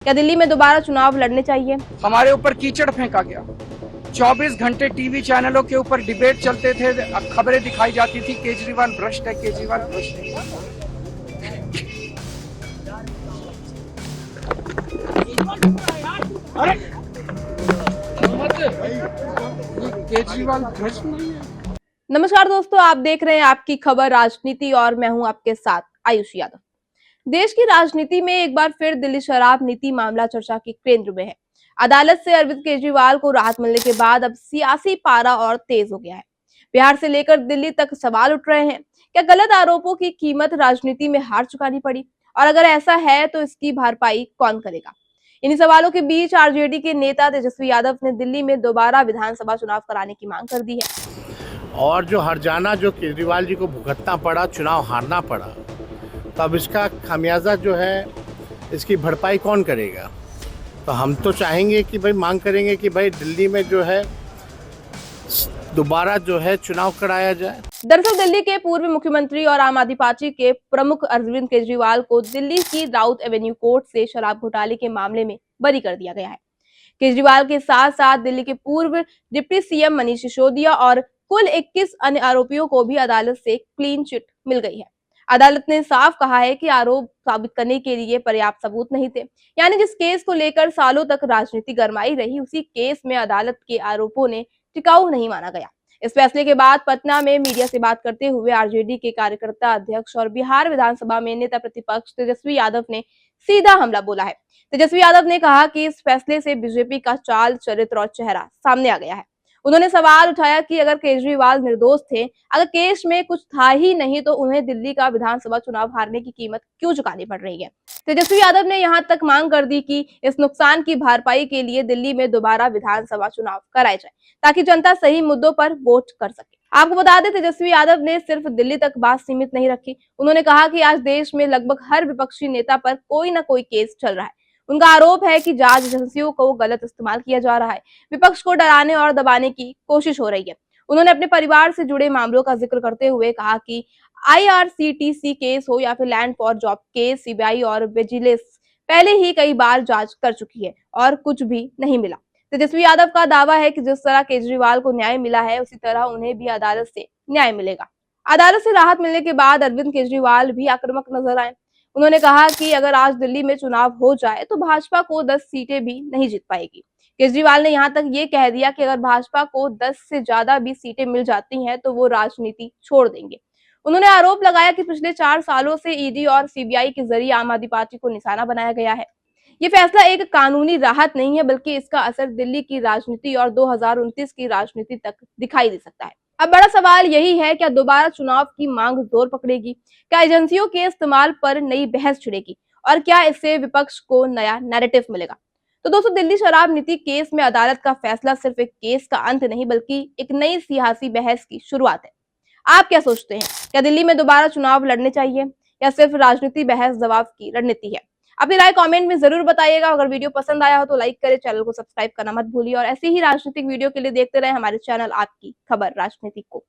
क्या दिल्ली में दोबारा चुनाव लड़ने चाहिए? हमारे ऊपर कीचड़ फेंका गया। 24 घंटे टीवी चैनलों के ऊपर डिबेट चलते थे, खबरें दिखाई जाती थी, केजरीवाल भ्रष्ट है, केजरीवाल भ्रष्ट है। अरे केजरीवाल भ्रष्ट नहीं है। नमस्कार दोस्तों, आप देख रहे हैं आपकी खबर राजनीति और मैं हूं आपके साथ आयुषी यादव। देश की राजनीति में एक बार फिर दिल्ली शराब नीति मामला चर्चा के केंद्र में है। अदालत से अरविंद केजरीवाल को राहत मिलने के बाद अब सियासी पारा और तेज हो गया है। बिहार से लेकर दिल्ली तक सवाल उठ रहे हैं, क्या गलत आरोपों की कीमत राजनीति में हार चुकानी पड़ी, और अगर ऐसा है तो इसकी भरपाई कौन करेगा? इन्हीं सवालों के बीच आरजेडी के नेता तेजस्वी यादव ने दिल्ली में दोबारा विधानसभा चुनाव कराने की मांग कर दी है। और जो हर्जाना जो केजरीवाल जी को भुगतना पड़ा, चुनाव हारना पड़ा, तो अब इसका खामियाजा जो है, इसकी भरपाई कौन करेगा? तो हम तो चाहेंगे कि भाई, मांग करेंगे कि भाई दिल्ली में जो है दोबारा जो है चुनाव कराया जाए। दरअसल दिल्ली के पूर्व मुख्यमंत्री और आम आदमी पार्टी के प्रमुख अरविंद केजरीवाल को दिल्ली की राउत एवेन्यू कोर्ट से शराब घोटाले के मामले में बरी कर दिया गया है। केजरीवाल के साथ साथ दिल्ली के पूर्व डिप्टी सीएम मनीष सिसोदिया और कुल 21 अन्य आरोपियों को भी अदालत से क्लीन चिट मिल गई है। अदालत ने साफ कहा है कि आरोप साबित करने के लिए पर्याप्त सबूत नहीं थे। यानी जिस केस को लेकर सालों तक राजनीति गरमाई रही, उसी केस में अदालत के आरोपों ने टिकाऊ नहीं माना गया। इस फैसले के बाद पटना में मीडिया से बात करते हुए आरजेडी के कार्यकर्ता अध्यक्ष और बिहार विधानसभा में नेता प्रतिपक्ष तेजस्वी यादव ने सीधा हमला बोला है। तेजस्वी यादव ने कहा कि इस फैसले से बीजेपी का चाल, चरित्र और चेहरा सामने आ गया है। उन्होंने सवाल उठाया कि अगर केजरीवाल निर्दोष थे, अगर केस में कुछ था ही नहीं, तो उन्हें दिल्ली का विधानसभा चुनाव हारने की कीमत क्यों चुकानी पड़ रही है? तेजस्वी यादव ने यहां तक मांग कर दी कि इस नुकसान की भरपाई के लिए दिल्ली में दोबारा विधानसभा चुनाव कराए जाए, ताकि जनता सही मुद्दों पर वोट कर सके। आपको बता दें, तेजस्वी यादव ने सिर्फ दिल्ली तक बात सीमित नहीं रखी। उन्होंने कहा कि आज देश में लगभग हर विपक्षी नेता पर कोई न कोई केस चल रहा है। उनका आरोप है कि जांच एजेंसियों को गलत इस्तेमाल किया जा रहा है, विपक्ष को डराने और दबाने की कोशिश हो रही है। उन्होंने अपने परिवार से जुड़े मामलों का जिक्र करते हुए कहा कि आईआरसीटीसी केस हो या फिर land for job case, CBI और विजिलेंस पहले ही कई बार जांच कर चुकी है और कुछ भी नहीं मिला। तेजस्वी यादव का दावा है कि जिस तरह केजरीवाल को न्याय मिला है, उसी तरह उन्हें भी अदालत से न्याय मिलेगा। अदालत से राहत मिलने के बाद अरविंद केजरीवाल भी आक्रामक नजर आए। उन्होंने कहा कि अगर आज दिल्ली में चुनाव हो जाए तो भाजपा को 10 सीटें भी नहीं जीत पाएगी। केजरीवाल ने यहां तक ये कह दिया कि अगर भाजपा को 10 से ज्यादा भी सीटें मिल जाती हैं तो वो राजनीति छोड़ देंगे। उन्होंने आरोप लगाया कि पिछले 4 सालों से ईडी और सीबीआई के जरिए आम आदमी पार्टी को निशाना बनाया गया है। ये फैसला एक कानूनी राहत नहीं है, बल्कि इसका असर दिल्ली की राजनीति और 2029 की राजनीति तक दिखाई दे सकता है। अब बड़ा सवाल यही है, क्या दोबारा चुनाव की मांग जोर पकड़ेगी? क्या एजेंसियों के इस्तेमाल पर नई बहस छिड़ेगी? और क्या इससे विपक्ष को नया नैरेटिव मिलेगा? तो दोस्तों, दिल्ली शराब नीति केस में अदालत का फैसला सिर्फ एक केस का अंत नहीं, बल्कि एक नई सियासी बहस की शुरुआत है। आप क्या सोचते हैं? क्या दिल्ली में दोबारा चुनाव लड़ने चाहिए, या सिर्फ राजनीति बहस जवाब की रणनीति है? अपनी राय कमेंट में जरूर बताइएगा। अगर वीडियो पसंद आया हो तो लाइक करें, चैनल को सब्सक्राइब करना मत भूलिए और ऐसे ही राजनीतिक वीडियो के लिए देखते रहे हमारे चैनल आपकी खबर राजनीति को।